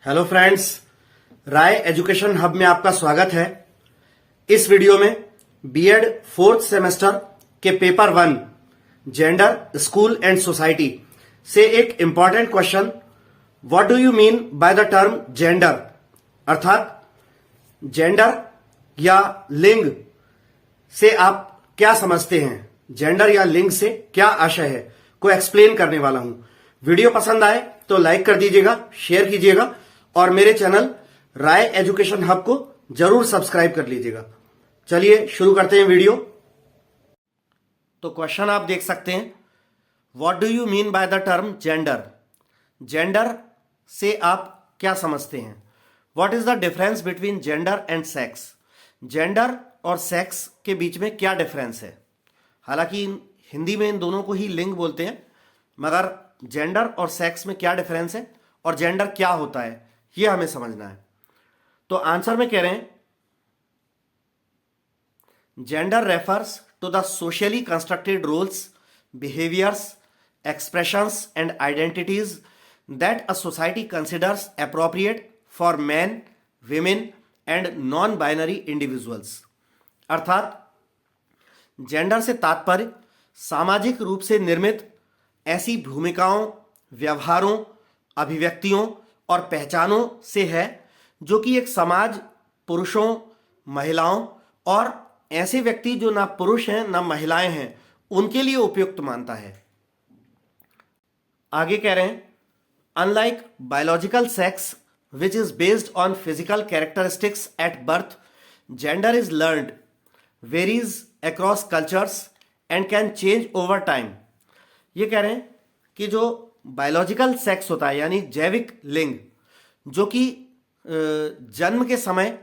Hello friends, राय education hub में आपका स्वागत है। इस वीडियो में बीएड फोर्थ सेमेस्टर के paper 1 gender, school and society से एक important question, what do you mean by the term gender, अर्थात जेंडर या लिंग से आप क्या समझते हैं, जेंडर या लिंग से क्या आशय है, को एक्सप्लेन करने वाला हूं। वीडियो पसंद आए तो लाइक कर दीजिएगा, शेयर कीजिएगा और मेरे चैनल राय एजुकेशन हब को जरूर सब्सक्राइब कर लीजिएगा। चलिए शुरू करते हैं वीडियो। तो क्वेश्चन आप देख सकते हैं, what do you mean by the term gender, gender से आप क्या समझते हैं। What is the difference between gender and sex, gender और सेक्स के बीच में क्या डिफरेंस है। हालांकि हिंदी में इन दोनों को ही लिंग बोलते हैं, मगर जेंडर और सेक्स में क्या डिफरेंस है और जेंडर क्या होता है ये हमें समझना है। तो आंसर में कह रहे हैं, gender refers to the socially constructed roles, behaviours, expressions and identities that a society considers appropriate for man, women and non binary individuals. अर्थात जेंडर से तात्पर्य सामाजिक रूप से निर्मित ऐसी भूमिकाओं, व्यवहारों, अभिव्यक्तियों और पहचानों से है जो कि एक समाज पुरुषों, महिलाओं और ऐसे व्यक्ति जो ना पुरुष हैं ना महिलाएं हैं उनके लिए उपयुक्त मानता है। आगे कह रहे हैं, unlike biological sex which is based on physical characteristics at birth, gender is learned, varies across cultures and can change over time. ये कह रहे हैं कि जो बायोलॉजिकल सेक्स होता है यानी जैविक लिंग, जो कि जन्म के समय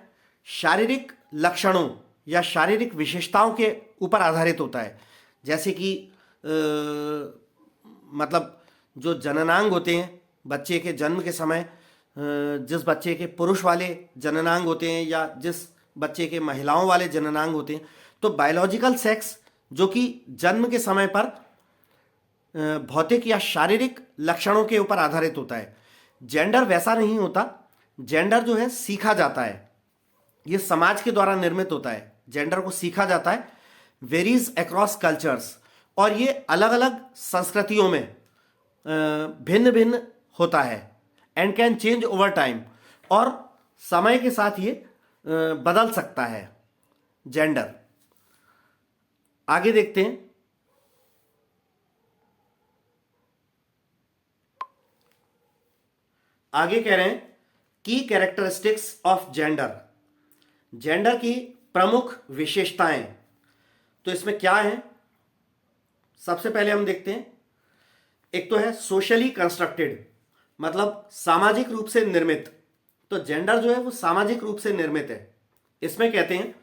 शारीरिक लक्षणों या शारीरिक विशेषताओं के ऊपर आधारित होता है। जैसे कि मतलब जो जननांग होते हैं बच्चे के जन्म के समय, जिस बच्चे के पुरुष वाले जननांग होते हैं या जिस बच्चे के महिलाओं वाले जननांग होते हैं, तो बायोलॉजिकल सेक्स जो कि जन्म के समय पर भौतिक या शारीरिक लक्षणों के ऊपर आधारित होता है। जेंडर वैसा नहीं होता, जेंडर जो है सीखा जाता है, ये समाज के द्वारा निर्मित होता है, जेंडर को सीखा जाता है। वेरीज अक्रॉस कल्चर्स, और ये अलग अलग संस्कृतियों में भिन्न भिन्न होता है। And can change over time, और समय के साथ ये बदल सकता है जेंडर। आगे देखते हैं, आगे कह रहे हैं की कैरेक्टरिस्टिक्स ऑफ जेंडर, जेंडर की प्रमुख विशेषताएं। तो इसमें क्या है, सबसे पहले हम देखते हैं, एक तो है सोशली कंस्ट्रक्टेड, मतलब सामाजिक रूप से निर्मित। तो जेंडर जो है वो सामाजिक रूप से निर्मित है। इसमें कहते हैं,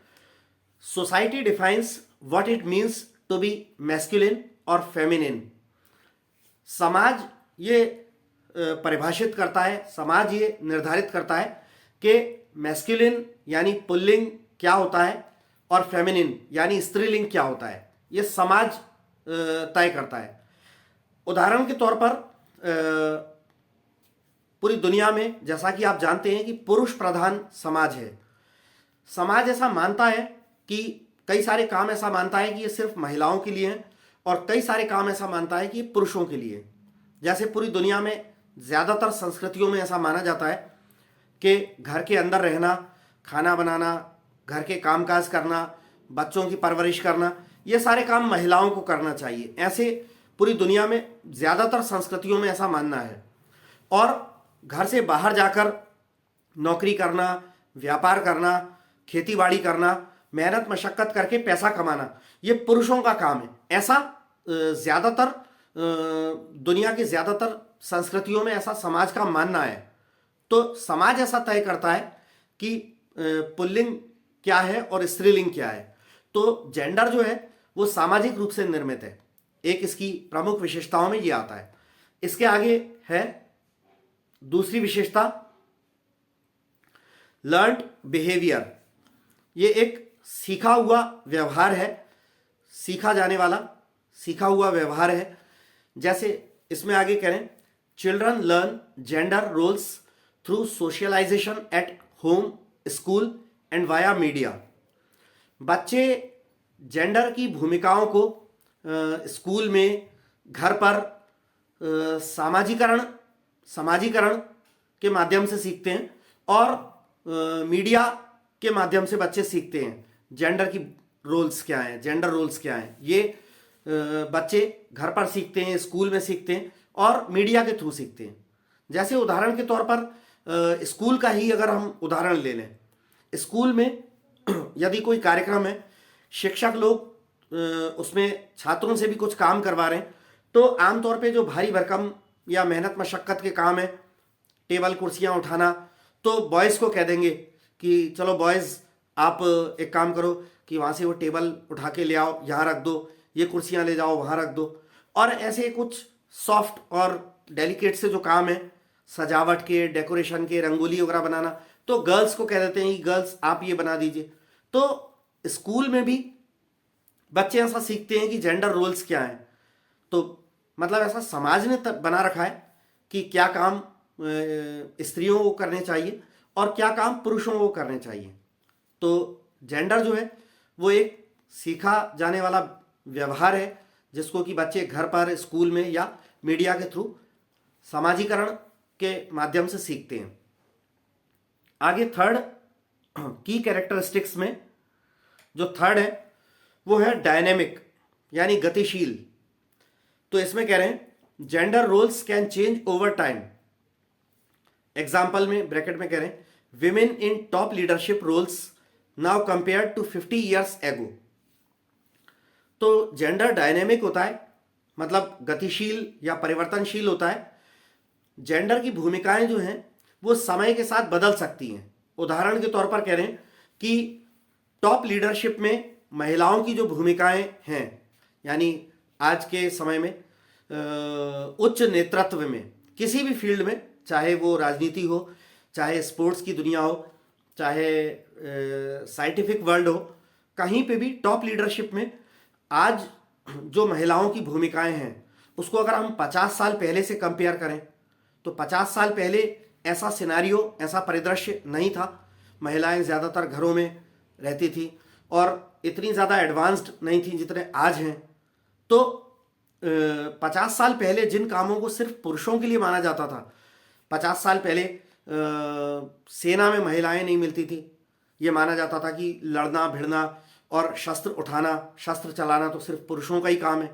society defines what it means to be masculine और फेमिनिन। समाज ये परिभाषित करता है, समाज ये निर्धारित करता है कि मैस्कुलिन यानी पुल्लिंग क्या होता है और फेमिनिन यानी स्त्रीलिंग क्या होता है, ये समाज तय करता है। उदाहरण के तौर पर पूरी दुनिया में जैसा कि आप जानते हैं कि पुरुष प्रधान समाज है। समाज ऐसा मानता है कि कई सारे काम ऐसा मानता है कि ये सिर्फ महिलाओं के लिए हैं और कई सारे काम ऐसा मानता है कि ये पुरुषों के लिए। जैसे पूरी दुनिया में ज़्यादातर संस्कृतियों में ऐसा माना जाता है कि घर के अंदर रहना, खाना बनाना, घर के कामकाज करना, बच्चों की परवरिश करना, ये सारे काम महिलाओं को करना चाहिए। ऐसे पूरी दुनिया में ज़्यादातर संस्कृतियों में ऐसा मानना है। और घर से बाहर जाकर नौकरी करना, व्यापार करना, खेती बाड़ी करना, मेहनत मशक्क़त करके पैसा कमाना, ये पुरुषों का काम है। ऐसा ज़्यादातर दुनिया की ज़्यादातर संस्कृतियों में ऐसा समाज का मानना है। तो समाज ऐसा तय करता है कि पुल्लिंग क्या है और स्त्रीलिंग क्या है। तो जेंडर जो है वो सामाजिक रूप से निर्मित है। एक इसकी प्रमुख विशेषताओं में ये आता है। इसके आगे है दूसरी विशेषता, लर्न्ड बिहेवियर। ये एक सीखा हुआ व्यवहार है, सीखा जाने वाला सीखा हुआ व्यवहार है। जैसे इसमें आगे करें, children learn gender roles through socialisation at home, school and via media. बच्चे जेंडर की भूमिकाओं को स्कूल में, घर पर समाजीकरण के माध्यम से सीखते हैं और मीडिया के माध्यम से बच्चे सीखते हैं जेंडर की रोल्स क्या हैं, जेंडर रोल्स क्या हैं। ये बच्चे घर पर सीखते हैं, स्कूल में सीखते हैं और मीडिया के थ्रू सीखते हैं। जैसे उदाहरण के तौर पर स्कूल का ही अगर हम उदाहरण ले लें, स्कूल में यदि कोई कार्यक्रम है, शिक्षक लोग उसमें छात्रों से भी कुछ काम करवा रहे हैं, तो आमतौर पे जो भारी भरकम या मेहनत मशक्कत के काम है, टेबल कुर्सियां उठाना, तो बॉयज़ को कह देंगे कि चलो बॉयज़ आप एक काम करो कि वहाँ से वो टेबल उठा के ले आओ, यहाँ रख दो, ये कुर्सियां ले जाओ वहाँ रख दो। और ऐसे कुछ सॉफ्ट और डेलिकेट से जो काम है, सजावट के, डेकोरेशन के, रंगोली वगैरह बनाना, तो गर्ल्स को कह देते हैं कि गर्ल्स आप ये बना दीजिए। तो स्कूल में भी बच्चे ऐसा सीखते हैं कि जेंडर रोल्स क्या हैं। तो मतलब ऐसा समाज ने बना रखा है कि क्या काम स्त्रियों को करने चाहिए और क्या काम पुरुषों को करने चाहिए। तो जेंडर जो है वो एक सीखा जाने वाला व्यवहार है जिसको कि बच्चे घर पर, स्कूल में या मीडिया के थ्रू समाजीकरण के माध्यम से सीखते हैं। आगे थर्ड की कैरेक्टरिस्टिक्स में जो थर्ड है वो है डायनेमिक, यानी गतिशील। तो इसमें कह रहे हैं gender roles can change over time. Example में ब्रैकेट में कह रहे हैं women in top leadership roles now compared to 50 years ago. तो जेंडर डायनेमिक होता है, मतलब गतिशील या परिवर्तनशील होता है। जेंडर की भूमिकाएं जो हैं वो समय के साथ बदल सकती हैं। उदाहरण के तौर पर कह रहे हैं कि टॉप लीडरशिप में महिलाओं की जो भूमिकाएं हैं, यानी आज के समय में उच्च नेतृत्व में किसी भी फील्ड में, चाहे वो राजनीति हो, चाहे स्पोर्ट्स की दुनिया हो, चाहे साइंटिफिक वर्ल्ड हो, कहीं पे भी टॉप लीडरशिप में आज जो महिलाओं की भूमिकाएं हैं उसको अगर हम 50 साल पहले से कंपेयर करें तो 50 साल पहले ऐसा सिनेरियो, ऐसा परिदृश्य नहीं था। महिलाएं ज़्यादातर घरों में रहती थी और इतनी ज़्यादा एडवांस्ड नहीं थी जितने आज हैं। तो 50 साल पहले जिन कामों को सिर्फ पुरुषों के लिए माना जाता था, 50 साल पहले सेना में महिलाएं नहीं मिलती थी। ये माना जाता था कि लड़ना भिड़ना और शस्त्र उठाना, शस्त्र चलाना तो सिर्फ पुरुषों का ही काम है।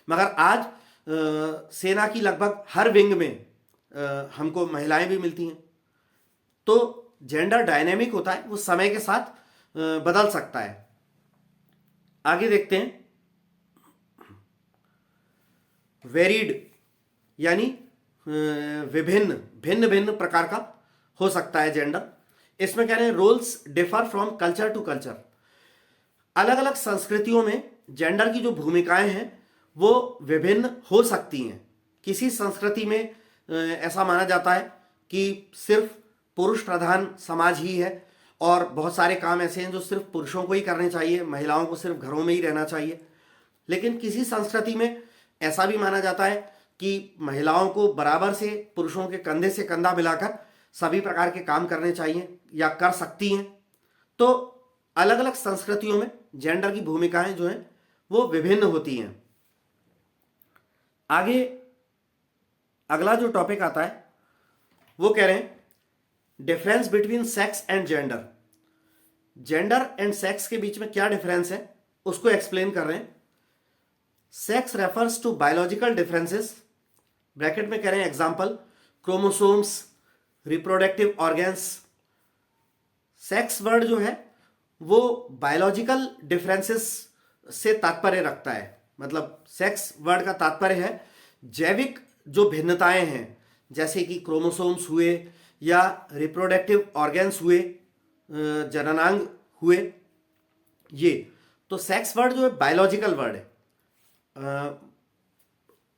मगर आज सेना की लगभग हर विंग में हमको महिलाएं भी मिलती हैं। तो जेंडर डायनेमिक होता है, वो समय के साथ बदल सकता है। आगे देखते हैं वेरिड, यानी विभिन्न, भिन्न भिन्न प्रकार का हो सकता है जेंडर। इसमें कह रहे हैं roles differ from culture to culture. अलग अलग संस्कृतियों में जेंडर की जो भूमिकाएं हैं वो विभिन्न हो सकती हैं। किसी संस्कृति में ऐसा माना जाता है कि सिर्फ पुरुष प्रधान समाज ही है और बहुत सारे काम ऐसे हैं जो सिर्फ पुरुषों को ही करने चाहिए, महिलाओं को सिर्फ घरों में ही रहना चाहिए। लेकिन किसी संस्कृति में ऐसा भी माना जाता है कि महिलाओं को बराबर से पुरुषों के कंधे से कंधा मिलाकर सभी प्रकार के काम करने चाहिए या कर सकती हैं। तो अलग अलग संस्कृतियों में जेंडर की भूमिकाएं जो हैं वो विभिन्न होती हैं। आगे अगला जो टॉपिक आता है वो कह रहे हैं difference between sex and gender. Gender and sex के बीच में क्या डिफरेंस है उसको एक्सप्लेन कर रहे हैं। Sex refers to biological differences, bracket में कह रहे हैं example chromosomes, reproductive organs. Sex word जो है वो बायोलॉजिकल डिफरेंसेस से तात्पर्य रखता है। मतलब सेक्स वर्ड का तात्पर्य है जैविक जो भिन्नताएं हैं, जैसे कि क्रोमोसोम्स हुए या रिप्रोडक्टिव ऑर्गन्स हुए, जननांग हुए। ये तो सेक्स वर्ड जो है बायोलॉजिकल वर्ड है।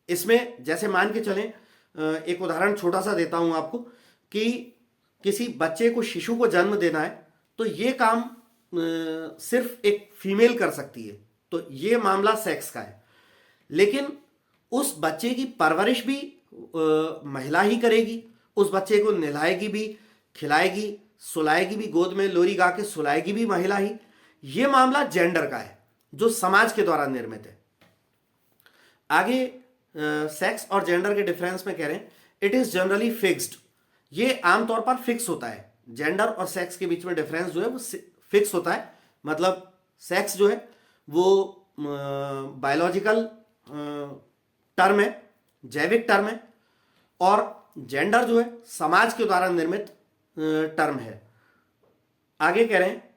इसमें जैसे मान के चलें, एक उदाहरण छोटा सा देता हूं आपको कि किसी बच्चे को, शिशु को जन्म देना है तो ये काम सिर्फ एक फीमेल कर सकती है, तो ये मामला सेक्स का है। लेकिन उस बच्चे की परवरिश भी महिला ही करेगी, उस बच्चे को नहलाएगी भी, खिलाएगी, सुलाएगी भी, गोद में लोरी गा के सुलाएगी भी महिला ही। ये मामला जेंडर का है जो समाज के द्वारा निर्मित है। आगे सेक्स और जेंडर के डिफरेंस में कह रहे हैं इट इज जनरली फिक्स्ड। ये आमतौर पर फिक्स होता है। जेंडर और सेक्स के बीच में डिफरेंस जो है वो फिक्स होता है। मतलब सेक्स जो है वो बायोलॉजिकल टर्म है, जैविक टर्म है, और जेंडर जो है समाज के द्वारा निर्मित टर्म है। आगे कह रहे हैं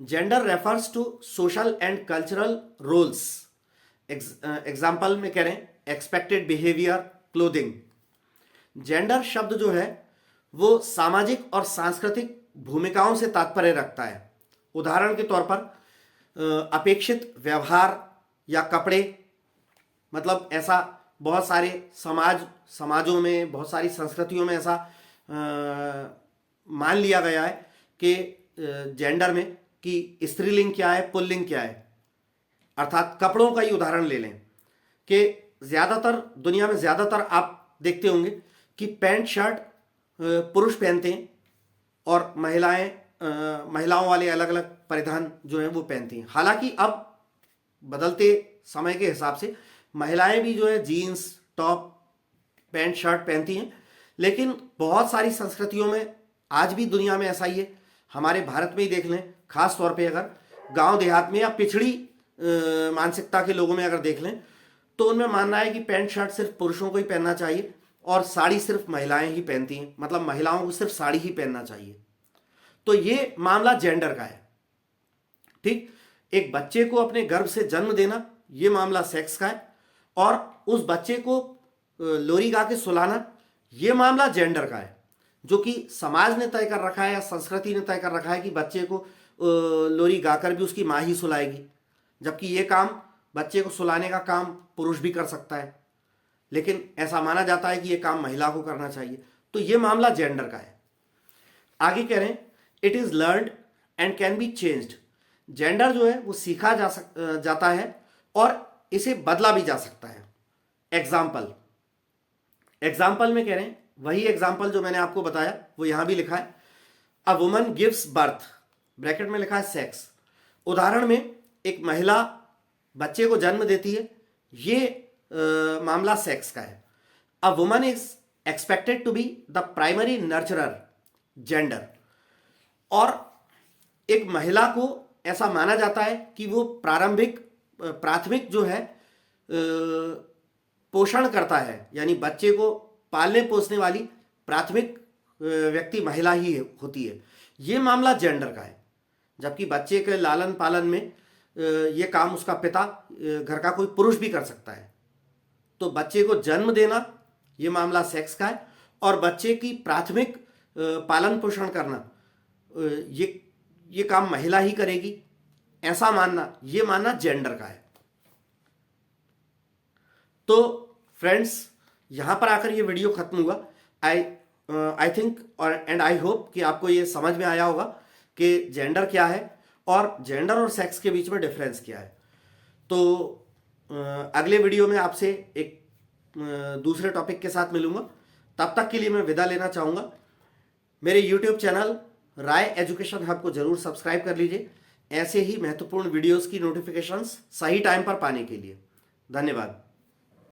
gender refers to social and cultural roles. Example में कह रहे हैं एक्सपेक्टेड बिहेवियर, क्लोथिंग। जेंडर शब्द जो है वो सामाजिक और सांस्कृतिक भूमिकाओं से तात्पर्य रखता है। उदाहरण के तौर पर अपेक्षित व्यवहार या कपड़े, मतलब ऐसा बहुत सारे समाजों में, बहुत सारी संस्कृतियों में ऐसा मान लिया गया है कि जेंडर में कि स्त्रीलिंग क्या है, पुल्लिंग क्या है। अर्थात कपड़ों का ही उदाहरण ले लें कि ज़्यादातर दुनिया में ज़्यादातर आप देखते होंगे कि पैंट शर्ट पुरुष पहनते हैं और महिलाओं वाले अलग अलग परिधान जो हैं वो पहनती हैं। हालांकि अब बदलते समय के हिसाब से महिलाएं भी जो है जीन्स, टॉप, पैंट शर्ट पहनती हैं, लेकिन बहुत सारी संस्कृतियों में आज भी दुनिया में ऐसा ही है। हमारे भारत में ही देख लें, खास तौर पे अगर गांव देहात में या पिछड़ी मानसिकता के लोगों में अगर देख लें तो उनमें मानना है कि पैंट शर्ट सिर्फ पुरुषों को ही पहनना चाहिए और साड़ी सिर्फ महिलाएं ही पहनती हैं, मतलब महिलाओं को सिर्फ साड़ी ही पहनना चाहिए। तो ये मामला जेंडर का है। ठीक, एक बच्चे को अपने गर्भ से जन्म देना ये मामला सेक्स का है, और उस बच्चे को लोरी गा के सुलाना ये मामला जेंडर का है, जो कि समाज ने तय कर रखा है या संस्कृति ने तय कर रखा है कि बच्चे को लोरी गाकर भी उसकी माँ ही सुलाएगी, जबकि ये काम, बच्चे को सुलाने का काम पुरुष भी कर सकता है, लेकिन ऐसा माना जाता है कि ये काम महिला को करना चाहिए। तो ये मामला जेंडर का है। आगे कह रहे हैं it is learned and can be changed. Gender जो है वो सीखा जाता है और इसे बदला भी जा सकता है। एग्जाम्पल में कह रहे हैं वही एग्जाम्पल जो मैंने आपको बताया वो यहां भी लिखा है। A woman gives birth, bracket में लिखा है सेक्स। उदाहरण में एक महिला बच्चे को जन्म देती है, ये मामला सेक्स का है। A woman is expected to be the primary nurturer, gender. और एक महिला को ऐसा माना जाता है कि वो प्राथमिक जो है पोषण करता है, यानी बच्चे को पालने पोसने वाली प्राथमिक व्यक्ति महिला ही होती है। ये मामला जेंडर का है। जबकि बच्चे के लालन पालन में ये काम उसका पिता, घर का कोई पुरुष भी कर सकता है। तो बच्चे को जन्म देना ये मामला सेक्स का है, और बच्चे की प्राथमिक पालन पोषण करना ये काम महिला ही करेगी, ऐसा मानना, ये मानना जेंडर का है। तो फ्रेंड्स, यहां पर आकर ये वीडियो खत्म हुआ। आई थिंक और एंड आई होप कि आपको ये समझ में आया होगा कि जेंडर क्या है और जेंडर और सेक्स के बीच में डिफरेंस क्या है। तो अगले वीडियो में आपसे एक दूसरे टॉपिक के साथ मिलूंगा। तब तक के लिए मैं विदा लेना चाहूँगा। मेरे यूट्यूब चैनल राय एजुकेशन हब को जरूर सब्सक्राइब कर लीजिए, ऐसे ही महत्वपूर्ण वीडियोस की नोटिफिकेशंस सही टाइम पर पाने के लिए। धन्यवाद।